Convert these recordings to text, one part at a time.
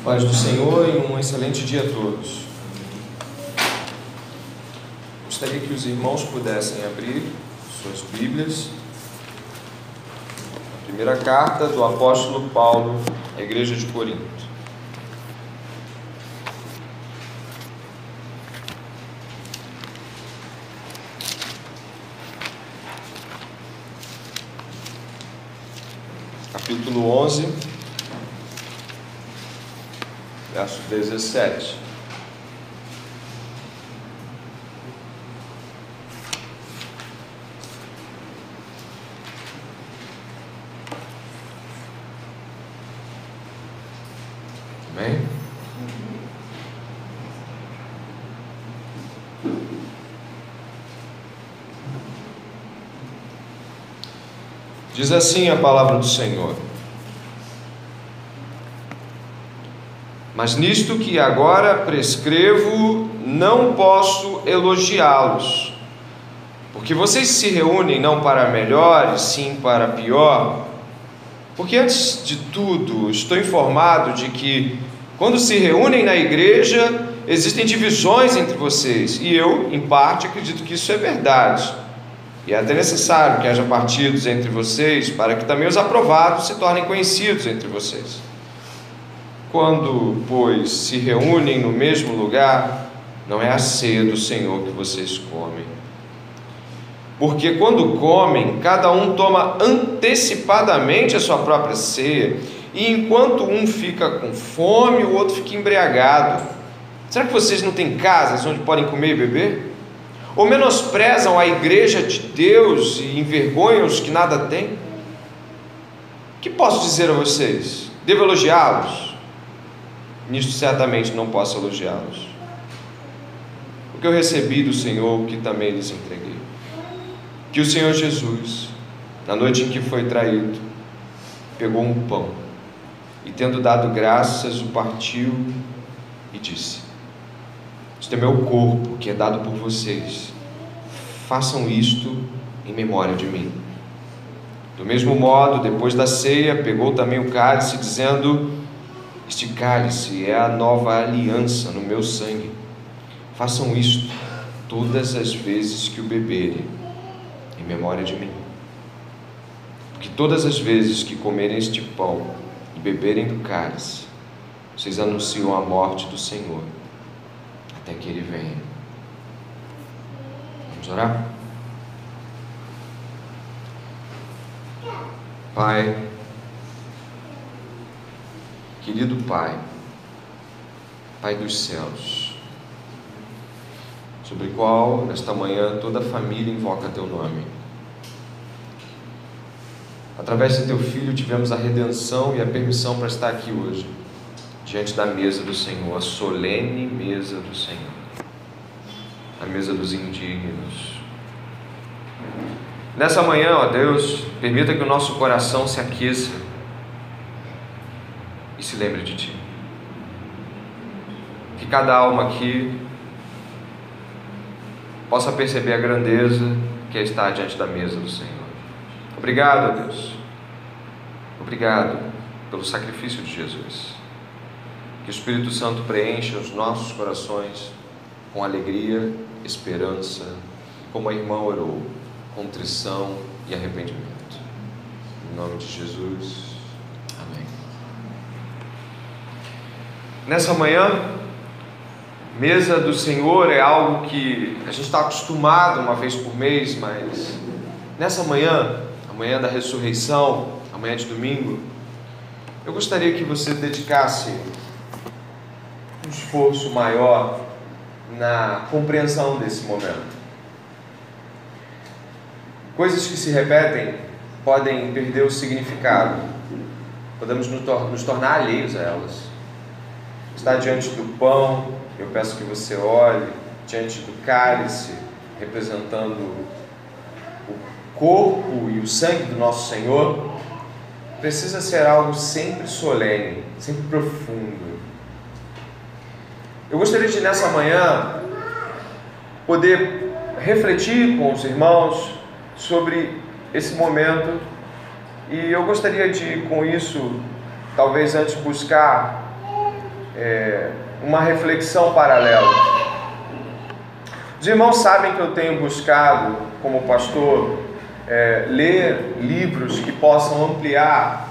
Paz do Senhor e um excelente dia a todos. Gostaria que os irmãos pudessem abrir suas Bíblias. A primeira carta do apóstolo Paulo à igreja de Corinto. Capítulo 11, verso 17. Amém? Diz assim a palavra do Senhor: mas nisto que agora prescrevo, não posso elogiá-los, porque vocês se reúnem não para melhor, e sim para pior. Porque antes de tudo, estou informado de que, quando se reúnem na igreja, existem divisões entre vocês, e eu, em parte, acredito que isso é verdade. E é até necessário que haja partidos entre vocês, para que também os aprovados se tornem conhecidos entre vocês. Quando, pois, se reúnem no mesmo lugar, não é a ceia do Senhor que vocês comem. Porque quando comem, cada um toma antecipadamente a sua própria ceia, e enquanto um fica com fome, o outro fica embriagado. Será que vocês não têm casas onde podem comer e beber? Ou menosprezam a igreja de Deus e envergonham os que nada têm? O que posso dizer a vocês? Devo elogiá-los? Nisto certamente não posso elogiá-los. O que eu recebi do Senhor, que também lhes entreguei: que o Senhor Jesus, na noite em que foi traído, pegou um pão e, tendo dado graças, o partiu e disse: isto é meu corpo, que é dado por vocês. Façam isto em memória de mim. Do mesmo modo, depois da ceia, pegou também o cálice, dizendo: este cálice é a nova aliança no meu sangue. Façam isto todas as vezes que o beberem, em memória de mim. Porque todas as vezes que comerem este pão e beberem do cálice, vocês anunciam a morte do Senhor, até que Ele venha. Vamos orar? Pai, querido Pai, Pai dos céus, sobre o qual nesta manhã toda a família invoca Teu nome. Através de Teu Filho tivemos a redenção e a permissão para estar aqui hoje, diante da mesa do Senhor, a solene mesa do Senhor, a mesa dos indignos. Nessa manhã, ó Deus, permita que o nosso coração se aqueça e se lembre de Ti. Que cada alma aqui possa perceber a grandeza que é estar diante da mesa do Senhor. Obrigado, ó Deus. Obrigado pelo sacrifício de Jesus. Que o Espírito Santo preencha os nossos corações com alegria, esperança, como a irmã orou, contrição e arrependimento. Em nome de Jesus. Amém. Nessa manhã, mesa do Senhor é algo que a gente está acostumado uma vez por mês, mas nessa manhã, a manhã da ressurreição, a manhã de domingo, eu gostaria que você dedicasse um esforço maior na compreensão desse momento. Coisas que se repetem podem perder o significado, podemos nos tornar alheios a elas. Está diante do pão, eu peço que você olhe, diante do cálice, representando o corpo e o sangue do nosso Senhor, precisa ser algo sempre solene, sempre profundo. Eu gostaria de, nessa manhã, poder refletir com os irmãos sobre esse momento, e eu gostaria de, com isso, talvez antes buscar uma reflexão paralela. Os irmãos sabem que eu tenho buscado, como pastor, ler livros que possam ampliar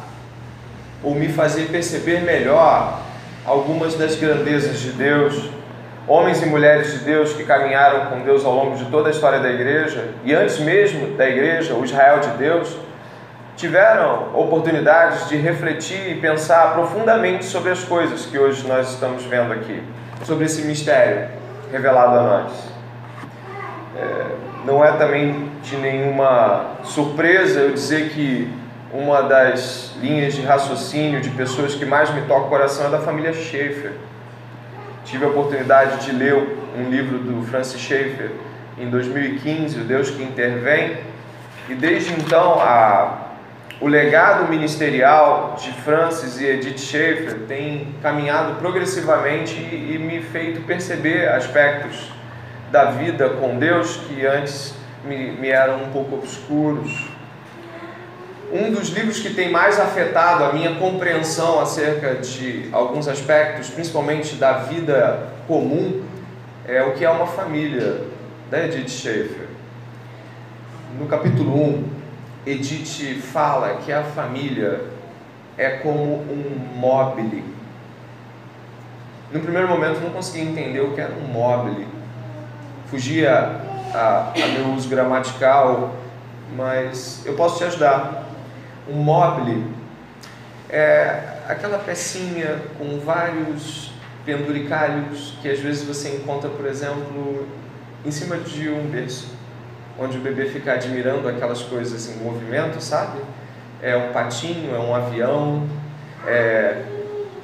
ou me fazer perceber melhor algumas das grandezas de Deus, homens e mulheres de Deus que caminharam com Deus ao longo de toda a história da igreja, e antes mesmo da igreja, o Israel de Deus, tiveram oportunidades de refletir e pensar profundamente sobre as coisas que hoje nós estamos vendo aqui, sobre esse mistério revelado a nós. Não é também de nenhuma surpresa eu dizer que uma das linhas de raciocínio de pessoas que mais me toca o coração é da família Schaeffer. Tive a oportunidade de ler um livro do Francis Schaeffer em 2015, O Deus que Intervém, e desde então o legado ministerial de Francis e Edith Schaeffer tem caminhado progressivamente e me feito perceber aspectos da vida com Deus que antes me eram um pouco obscuros. Um dos livros que tem mais afetado a minha compreensão acerca de alguns aspectos, principalmente da vida comum, é O que é uma Família, da Edith Schaeffer. No capítulo 1, Edith fala que a família é como um mobile. No primeiro momento não conseguia entender o que era um mobile. Fugia a meu uso gramatical, mas eu posso te ajudar. Um mobile é aquela pecinha com vários penduricalhos que às vezes você encontra, por exemplo, em cima de um berço, onde o bebê fica admirando aquelas coisas em movimento, sabe? É um patinho, é um avião, é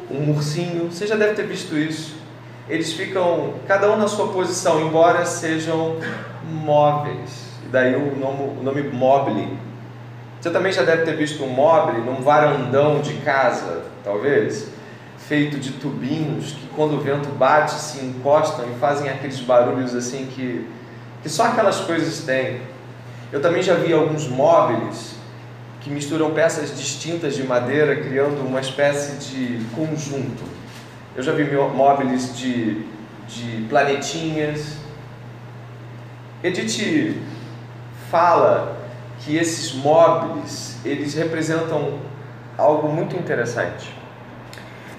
um ursinho. Você já deve ter visto isso. Eles ficam, cada um na sua posição, embora sejam móveis. E daí o nome mobile. Você também já deve ter visto um mobile num varandão de casa, talvez, feito de tubinhos que quando o vento bate se encostam e fazem aqueles barulhos assim que só aquelas coisas têm. Eu também já vi alguns móveis que misturam peças distintas de madeira, criando uma espécie de conjunto. Eu já vi móveis de planetinhas. Edith fala que esses móveis, eles representam algo muito interessante.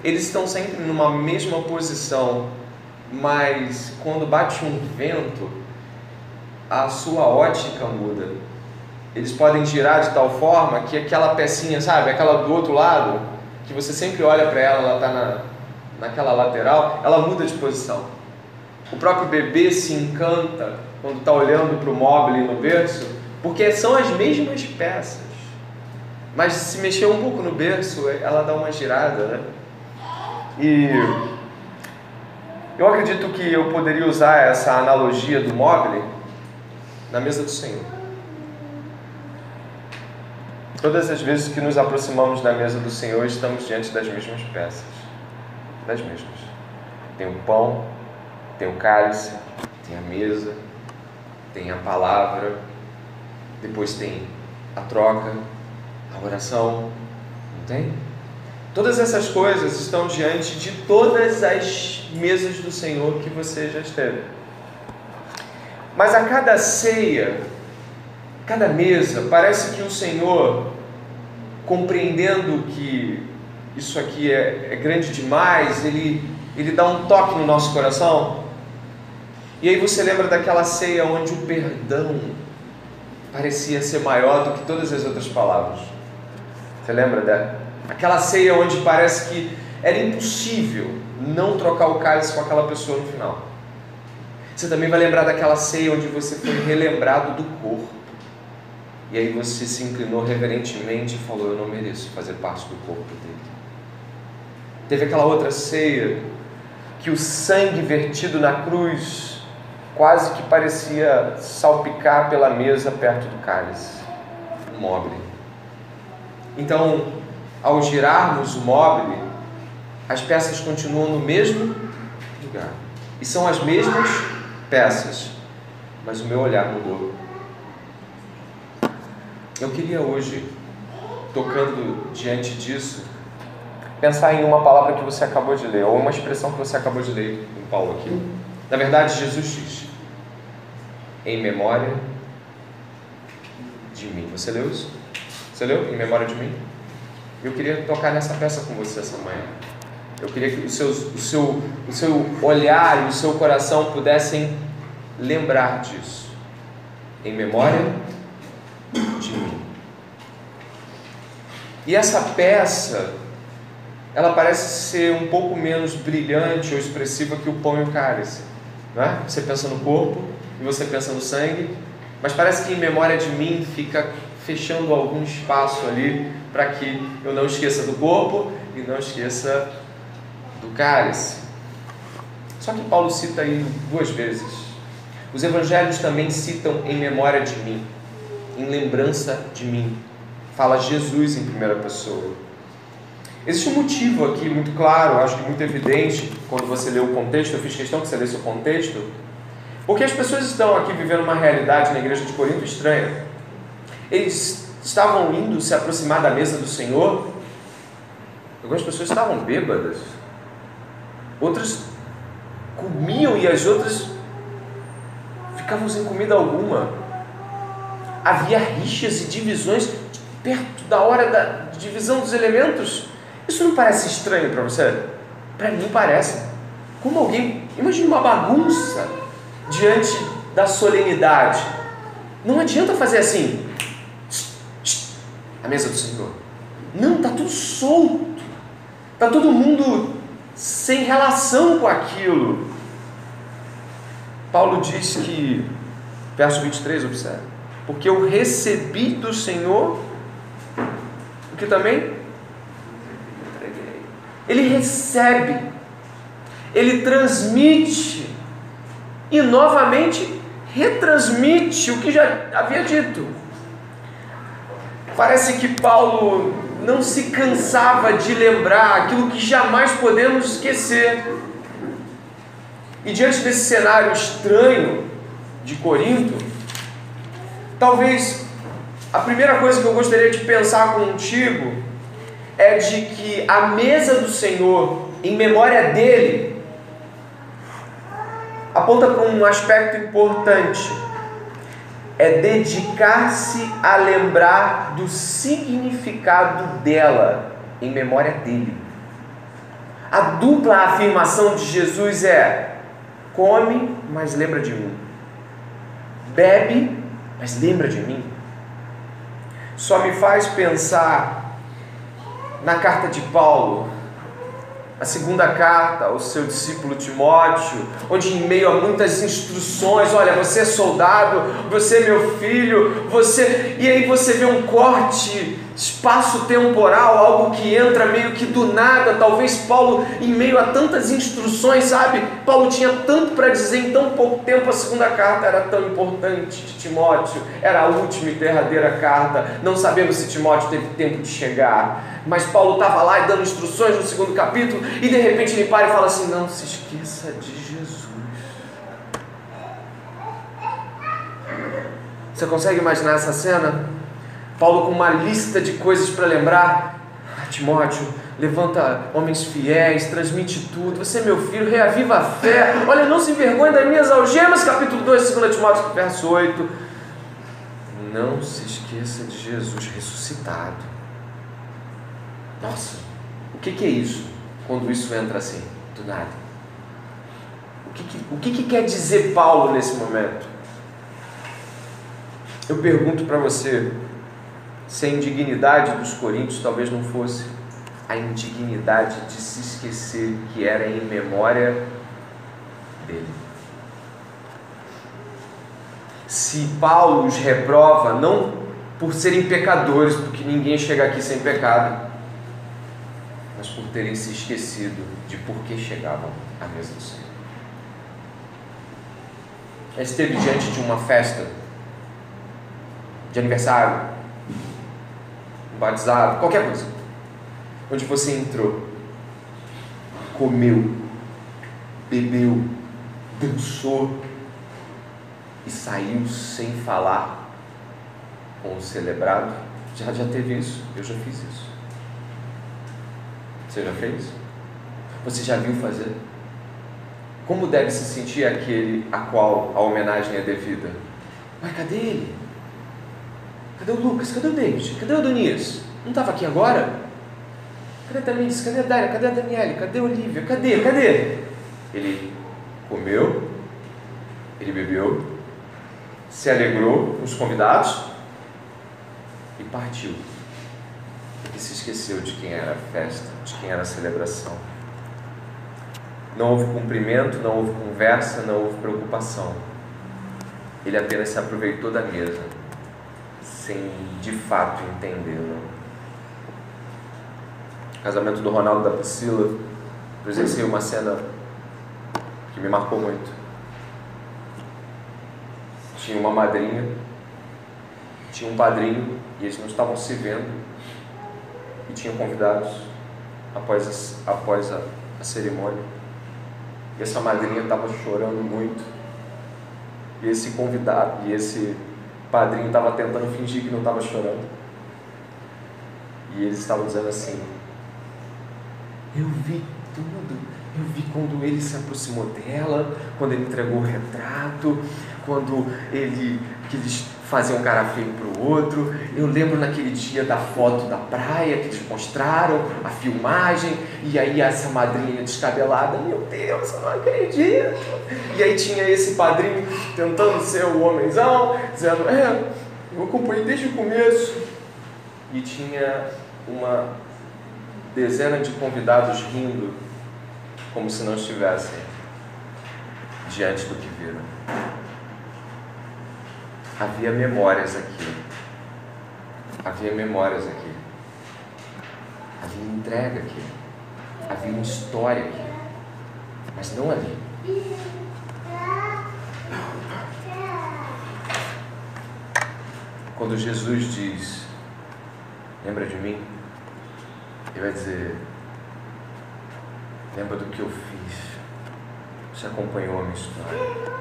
Eles estão sempre numa mesma posição, mas quando bate um vento, a sua ótica muda. Eles podem girar de tal forma que aquela pecinha, sabe, aquela do outro lado, que você sempre olha para ela, ela está naquela lateral, ela muda de posição. O próprio bebê se encanta quando está olhando para o móvel no berço, porque são as mesmas peças, mas se mexer um pouco no berço, ela dá uma girada, né? E eu acredito que eu poderia usar essa analogia do móvel na mesa do Senhor. Todas as vezes que nos aproximamos da mesa do Senhor, estamos diante das mesmas peças, das mesmas. Tem o pão, tem o cálice, tem a mesa, tem a palavra, depois tem a troca, a oração, não tem? Todas essas coisas estão diante de todas as mesas do Senhor que você já esteve. Mas a cada ceia, cada mesa, parece que o Senhor, compreendendo que isso aqui é grande demais, Ele dá um toque no nosso coração. E aí você lembra daquela ceia onde o perdão parecia ser maior do que todas as outras palavras. Você lembra dela? Aquela ceia onde parece que era impossível não trocar o cálice com aquela pessoa no final. Você também vai lembrar daquela ceia onde você foi relembrado do corpo. E aí você se inclinou reverentemente e falou: eu não mereço fazer parte do corpo dele. Teve aquela outra ceia que o sangue vertido na cruz quase que parecia salpicar pela mesa perto do cálice, o mobile. Então, ao girarmos o mobile, as peças continuam no mesmo lugar. E são as mesmas peças, mas o meu olhar mudou. Eu queria hoje, tocando diante disso, pensar em uma palavra que você acabou de ler, ou uma expressão que você acabou de ler em Paulo aqui. Na verdade, Jesus diz: em memória de mim. Você leu isso? Você leu? Em memória de mim? Eu queria tocar nessa peça com você essa manhã. Eu queria que o seu olhar e o seu coração pudessem lembrar disso. Em memória de mim. E essa peça, ela parece ser um pouco menos brilhante ou expressiva que o pão e o cálice, não é? Você pensa no corpo e você pensa no sangue, mas parece que em memória de mim fica fechando algum espaço ali para que eu não esqueça do corpo e não esqueça do cálice. Só que Paulo cita aí 2 vezes. Os evangelhos também citam em memória de mim, em lembrança de mim. Fala Jesus em primeira pessoa. Existe um motivo aqui muito claro, acho que muito evidente, quando você lê o contexto. Eu fiz questão que você lesse o contexto, porque as pessoas estão aqui vivendo uma realidade na igreja de Corinto estranha. Eles estavam indo se aproximar da mesa do Senhor. Algumas pessoas estavam bêbadas, outras comiam e as outras ficavam sem comida alguma. Havia rixas e divisões perto da hora da divisão dos elementos. Isso não parece estranho para você? Para mim parece. Como alguém, imagina uma bagunça diante da solenidade. Não adianta fazer assim, a mesa do Senhor. Não, está tudo solto. Está todo mundo sem relação com aquilo. Paulo diz que, verso 23, observe: porque eu recebi do Senhor o que também entreguei. Ele recebe, ele transmite e novamente retransmite o que já havia dito. Parece que Paulo não se cansava de lembrar aquilo que jamais podemos esquecer. E diante desse cenário estranho de Corinto, talvez a primeira coisa que eu gostaria de pensar contigo é de que a mesa do Senhor, em memória dele, aponta para um aspecto importante: é dedicar-se a lembrar do significado dela em memória dele. A dupla afirmação de Jesus é: come, mas lembra de mim. Bebe, mas lembra de mim. Só me faz pensar na carta de Paulo, a segunda carta ao seu discípulo Timóteo, onde em meio a muitas instruções, olha, você é soldado, você é meu filho, e aí você vê um corte espaço-temporal, algo que entra meio que do nada. Talvez Paulo, em meio a tantas instruções, sabe, Paulo tinha tanto para dizer em tão pouco tempo. A segunda carta era tão importante de Timóteo, era a última e derradeira carta, não sabemos se Timóteo teve tempo de chegar, mas Paulo estava lá e dando instruções no segundo capítulo, e de repente ele para e fala assim: não se esqueça de Jesus. Você consegue imaginar essa cena? Paulo com uma lista de coisas para lembrar. Timóteo, levanta homens fiéis, transmite tudo, você é meu filho, reaviva a fé, olha, não se envergonhe das minhas algemas, capítulo 2, 2 Timóteo, verso 8. Não se esqueça de Jesus ressuscitado. Nossa, o que é isso? Quando isso entra assim, do nada. O que quer dizer Paulo nesse momento? Eu pergunto para você, se a indignidade dos coríntios talvez não fosse a indignidade de se esquecer que era em memória dele. Se Paulo os reprova não por serem pecadores, porque ninguém chega aqui sem pecado, mas por terem se esquecido de por que chegavam à mesa do Senhor. Ele esteve diante de uma festa de aniversário, um batizado, qualquer coisa, onde você entrou, comeu, bebeu, dançou e saiu sem falar com o celebrado. Já teve isso? Eu já fiz isso. Você já fez? Você já viu fazer? Como deve se sentir aquele a qual a homenagem é devida? Mas cadê ele? Cadê o Lucas? Cadê o David? Cadê o Adonias? Não estava aqui agora? Cadê a Tamiris? Cadê a Daira? Cadê a Daniele? Cadê a Olivia? Cadê? Ele comeu, ele bebeu, se alegrou com os convidados e partiu. Porque se esqueceu de quem era a festa, de quem era a celebração. Não houve cumprimento, não houve conversa, não houve preocupação. Ele apenas se aproveitou da mesa, sem de fato entendê-lo. Casamento do Ronaldo e da Priscila, presenciei uma cena que me marcou muito. Tinha uma madrinha, tinha um padrinho, e eles não estavam se vendo, e tinham convidados após a cerimônia. E essa madrinha estava chorando muito, e esse convidado, e esse padrinho estava tentando fingir que não estava chorando, e eles estavam dizendo assim: eu vi tudo, eu vi quando ele se aproximou dela, quando ele entregou o retrato, quando eles faziam um cara feio para o outro. Eu lembro naquele dia da foto da praia que eles mostraram, a filmagem, e aí essa madrinha descabelada, meu Deus, eu não acredito. E aí tinha esse padrinho tentando ser o homenzão, dizendo: eu acompanhei desde o começo. E tinha uma dezena de convidados rindo, como se não estivessem diante do que viram. Havia memórias aqui. Havia entrega aqui. Havia uma história aqui. Mas não ali. Quando Jesus diz: lembra de mim? Ele vai dizer: lembra do que eu fiz. Você acompanhou a minha história.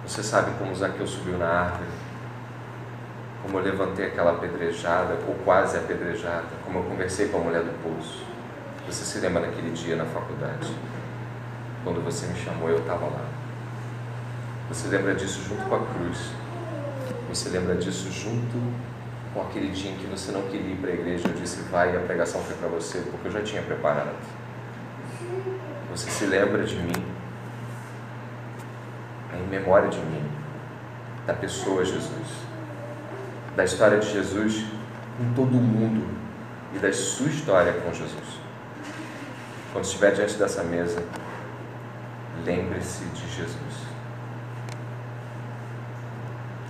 Você sabe como Zaqueu subiu na árvore, como eu levantei aquela apedrejada, ou quase apedrejada, como eu conversei com a mulher do poço. Você se lembra daquele dia na faculdade? Quando você me chamou, eu estava lá. Você lembra disso junto com a cruz. Você lembra disso junto com aquele dia em que você não queria ir para a igreja. Eu disse: vai, e a pregação foi para você, porque eu já tinha preparado. Você se lembra de mim, em memória de mim, da pessoa Jesus, da história de Jesus com todo mundo e da sua história com Jesus. Quando estiver diante dessa mesa, lembre-se de Jesus.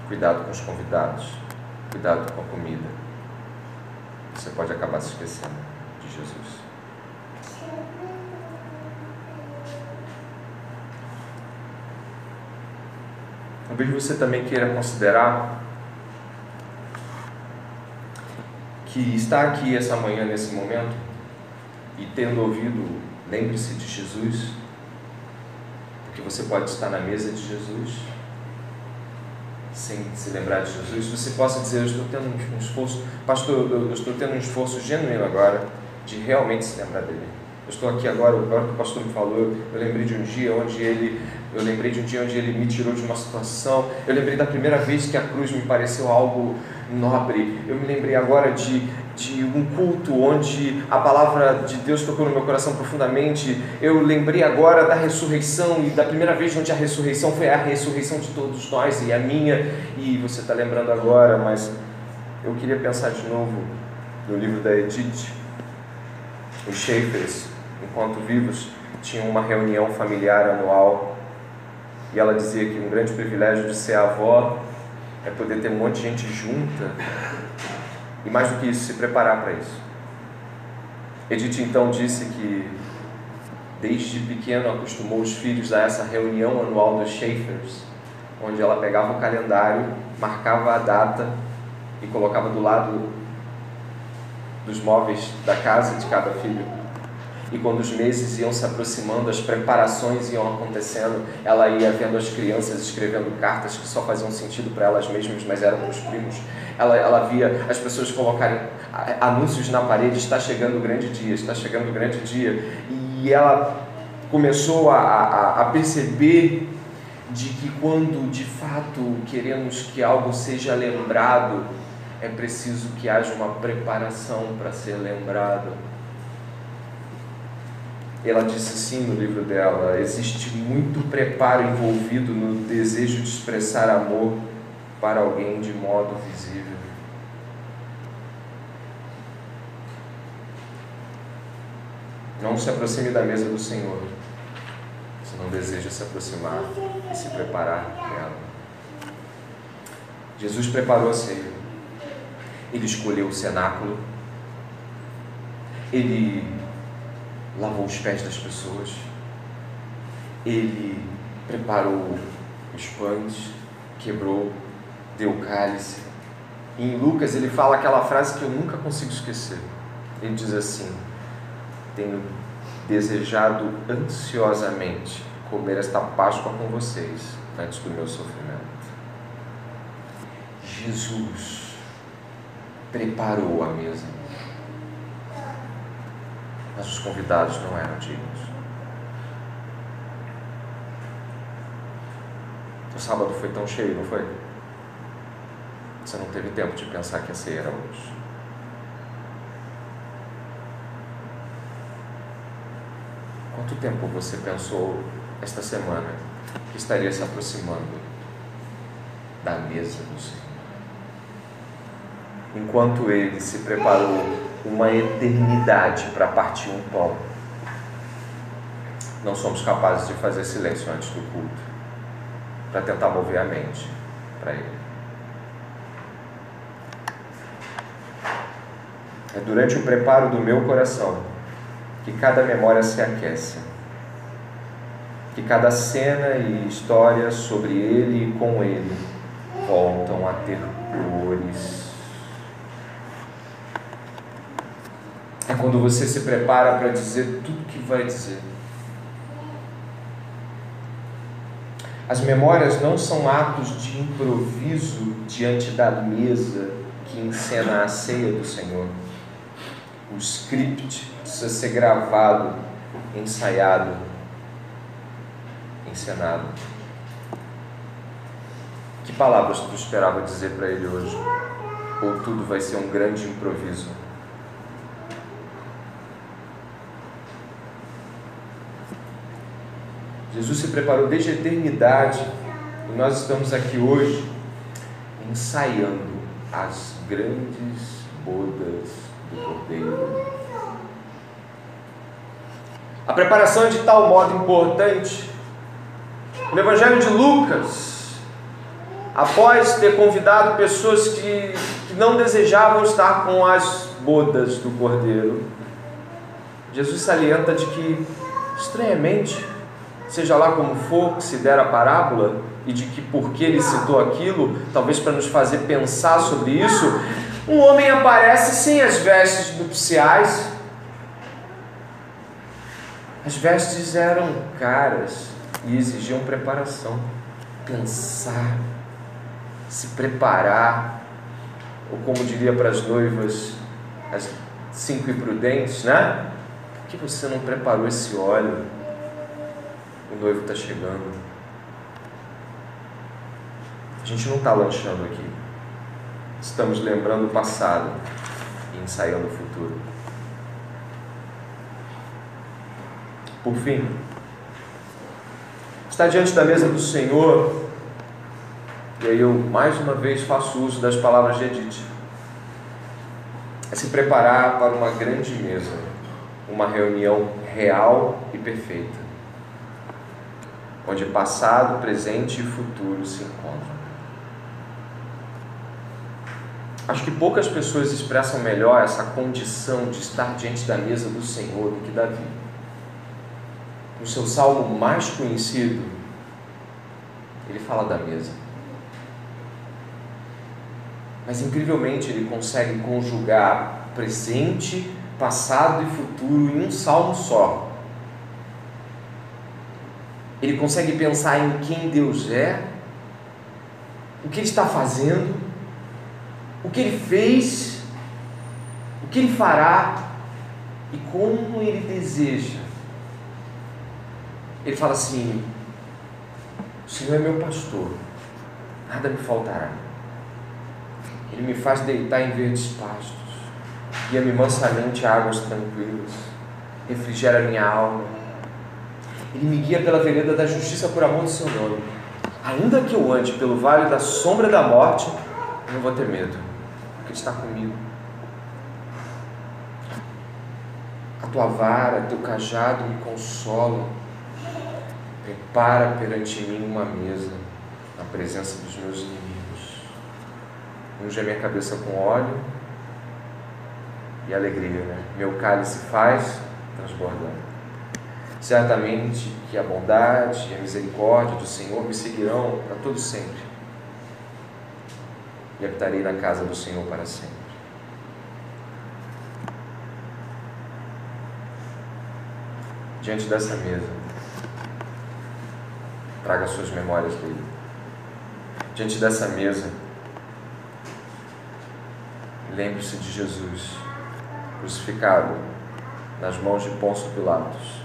Cuidado com os convidados, cuidado com a comida. Você pode acabar se esquecendo de Jesus. Talvez você também queira considerar que está aqui essa manhã, nesse momento, e tendo ouvido, lembre-se de Jesus, porque você pode estar na mesa de Jesus, sem se lembrar de Jesus. Você possa dizer: eu estou tendo um esforço, pastor, eu estou tendo um esforço genuíno agora, de realmente se lembrar dele. Eu estou aqui agora que o pastor me falou, eu lembrei de um dia onde ele me tirou de uma situação. Eu lembrei da primeira vez que a cruz me pareceu algo nobre. Eu me lembrei agora de um culto onde a palavra de Deus tocou no meu coração profundamente. Eu lembrei agora da ressurreição, e da primeira vez onde a ressurreição foi a ressurreição de todos nós e a minha. E você está lembrando agora, mas eu queria pensar de novo no livro da Edith. Os Schaeffers, enquanto vivos, tinham uma reunião familiar anual, e ela dizia que um grande privilégio de ser avó é poder ter um monte de gente junta, e mais do que isso, se preparar para isso. Edith então disse que desde pequeno acostumou os filhos a essa reunião anual dos Schaeffers, onde ela pegava o calendário, marcava a data e colocava do lado dos móveis da casa de cada filho. E quando os meses iam se aproximando, as preparações iam acontecendo, ela ia vendo as crianças escrevendo cartas que só faziam sentido para elas mesmas, mas eram para os primos. Ela via as pessoas colocarem anúncios na parede: está chegando o grande dia, está chegando o grande dia. E ela começou a perceber de que quando de fato queremos que algo seja lembrado, é preciso que haja uma preparação para ser lembrado. Ela disse assim no livro dela: existe muito preparo envolvido no desejo de expressar amor para alguém de modo visível. Não se aproxime da mesa do Senhor se não deseja se aproximar e se preparar dela. Jesus preparou a ceia. Ele escolheu o cenáculo. Ele lavou os pés das pessoas. Ele preparou os pães, quebrou, deu o cálice. E em Lucas ele fala aquela frase que eu nunca consigo esquecer. Ele diz assim: tenho desejado ansiosamente comer esta Páscoa com vocês antes do meu sofrimento. Jesus preparou a mesa, mas os convidados não eram dignos. O sábado foi tão cheio, não foi? Você não teve tempo de pensar que a ceia era hoje. Quanto tempo você pensou esta semana que estaria se aproximando da mesa do Senhor? Enquanto ele se preparou uma eternidade para partir um pão, não somos capazes de fazer silêncio antes do culto para tentar mover a mente para ele. É durante o preparo do meu coração que cada memória se aquece, que cada cena e história sobre ele e com ele voltam a ter cores. É quando você se prepara para dizer tudo que vai dizer. As memórias não são atos de improviso diante da mesa que encena a ceia do Senhor. O script precisa ser gravado, ensaiado, encenado. Que palavras tu esperava dizer para ele hoje? Ou tudo vai ser um grande improviso? Jesus se preparou desde a eternidade e nós estamos aqui hoje ensaiando as grandes bodas do Cordeiro. A preparação é de tal modo importante. No Evangelho de Lucas, após ter convidado pessoas que não desejavam estar com as bodas do Cordeiro, Jesus salienta de que, estranhamente, seja lá como for que se der a parábola, e de que porque ele citou aquilo, talvez para nos fazer pensar sobre isso, um homem aparece sem as vestes nupciais. As vestes eram caras e exigiam preparação, pensar, se preparar, ou como diria para as noivas, as 5 imprudentes, né? Por que você não preparou esse óleo? O noivo está chegando. A gente não está lanchando aqui. Estamos lembrando o passado e ensaiando o futuro. Por fim, estar diante da mesa do Senhor, e aí eu mais uma vez faço uso das palavras de Edith, é se preparar para uma grande mesa, uma reunião real e perfeita, onde passado, presente e futuro se encontram. Acho que poucas pessoas expressam melhor essa condição de estar diante da mesa do Senhor do que Davi. No seu salmo mais conhecido, ele fala da mesa. Mas incrivelmente ele consegue conjugar presente passado e futuro em um salmo só. Ele consegue pensar em quem Deus é, o que Ele está fazendo, o que Ele fez, o que Ele fará e como Ele deseja. Ele fala assim: o Senhor é meu pastor, nada me faltará. Ele me faz deitar em verdes pastos, guia-me mansamente a águas tranquilas, refrigera minha alma. Ele me guia pela vereda da justiça por amor do seu nome. Ainda que eu ande pelo vale da sombra da morte, eu não vou ter medo, porque Ele está comigo. A tua vara, teu cajado me consolam. Prepara perante mim uma mesa na presença dos meus inimigos. Unge a minha cabeça com óleo e alegria, né? Meu cálice faz transbordar. Certamente que a bondade e a misericórdia do Senhor me seguirão para todo sempre, e habitarei na casa do Senhor para sempre. Diante dessa mesa, traga suas memórias dele. Diante dessa mesa, lembre-se de Jesus, crucificado nas mãos de Pôncio Pilatos,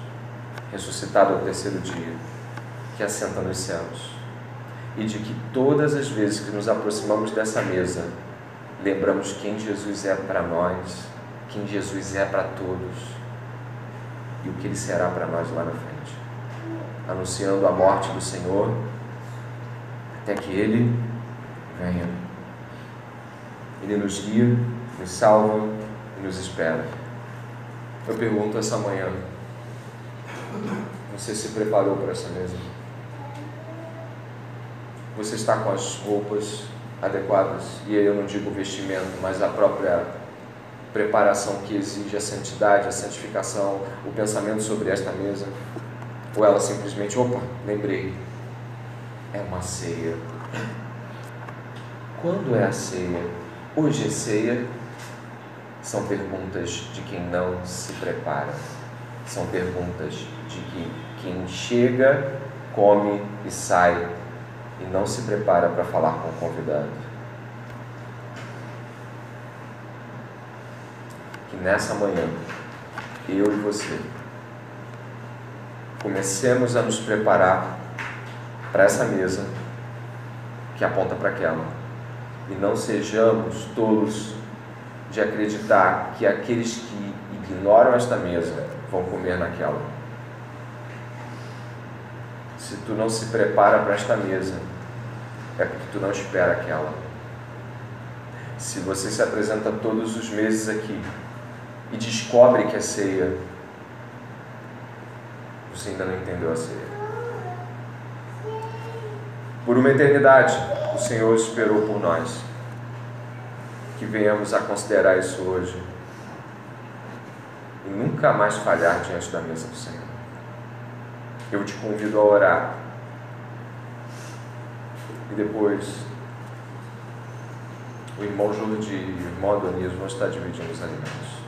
ressuscitado ao terceiro dia, que assenta nos céus, e de que todas as vezes que nos aproximamos dessa mesa, lembramos quem Jesus é para nós, quem Jesus é para todos, e o que Ele será para nós lá na frente, anunciando a morte do Senhor, até que Ele venha. Ele nos guia, nos salva e nos espera. Eu pergunto essa manhã: você se preparou para essa mesa? Você está com as roupas adequadas? E aí eu não digo vestimento, mas a própria preparação que exige a santidade, a santificação, o pensamento sobre esta mesa? Ou ela simplesmente, opa, lembrei, é uma ceia. Quando é a ceia? Hoje é ceia? São perguntas de quem não se prepara. São perguntas de quem chega, come e sai e não se prepara para falar com o convidado. Que nessa manhã, eu e você, comecemos a nos preparar para essa mesa que aponta para aquela, e não sejamos tolos de acreditar que aqueles que ignoram esta mesa vão comer naquela. Se tu não se prepara para esta mesa, é porque tu não espera aquela. Se você se apresenta todos os meses aqui e descobre que é ceia, você ainda não entendeu a ceia. Por uma eternidade, o Senhor esperou por nós. Que venhamos a considerar isso hoje e nunca mais falhar diante da mesa do Senhor. Eu te convido a orar e depois o irmão Jordi e o irmão Adonis vão estar dividindo os alimentos.